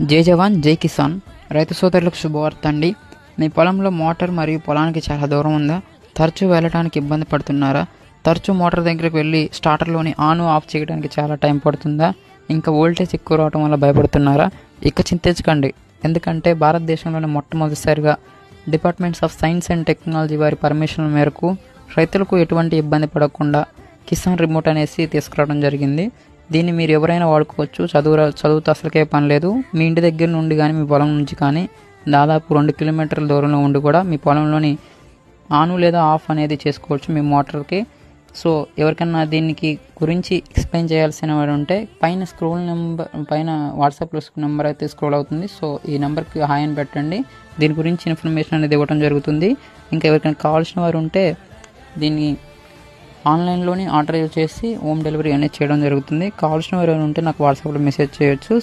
జై జవాన్ జై కిసాన్ రైతు సోదరులకు శుభవార్త అండి. మీ పొలంలో మోటార్ మరియు పొలానికి చాలా దూరం ఉందా? తరచూ వెళ్ళడానికి ఇబ్బంది పడుతున్నారా? తరచూ మోటార్ దగ్గరికి వెళ్ళి స్టార్టర్లోని ఆన్ ఆఫ్ చేయడానికి చాలా టైం పడుతుందా? ఇంకా వోల్టేజ్ ఎక్కువ రావడం వల్ల భయపడుతున్నారా? ఇక చింతించకండి, ఎందుకంటే భారతదేశంలోనే మొట్టమొదటిసారిగా departments of science and technology వారి పర్మిషన్ మేరకు రైతులకు ఎటువంటి ఇబ్బంది పడకుండా కిసాన్ రిమోట్ అనేసి తీసుకురావడం జరిగింది. దీన్ని మీరు ఎవరైనా వాడుకోవచ్చు. చదువుతో అసలుకే పని లేదు. మీ ఇంటి దగ్గర నుండి కానీ మీ పొలం నుంచి కానీ దాదాపు 2 కిలోమీటర్ల దూరంలో ఉండి కూడా మీ పొలంలోని ఆన్ లేదా ఆఫ్ అనేది చేసుకోవచ్చు మీ మోటార్కి. సో ఎవరికన్నా దీనికి గురించి ఎక్స్ప్లెయిన్ చేయాల్సిన వాడు ఉంటే పైన వాట్సాప్లో నెంబర్ అయితే స్క్రోల్ అవుతుంది. సో ఈ నెంబర్కి హాయ్ అని పెట్టండి. దీని గురించి ఇన్ఫర్మేషన్ అనేది ఇవ్వడం జరుగుతుంది. ఇంకా ఎవరికైనా కావాల్సిన వారు ఉంటే దీన్ని ఆన్లైన్లోనే ఆర్డర్ చేసి హోమ్ డెలివరీ అనేది చేయడం జరుగుతుంది. కావాల్సిన వారు ఉంటే నాకు వాట్సాప్లో మెసేజ్ చేయొచ్చు.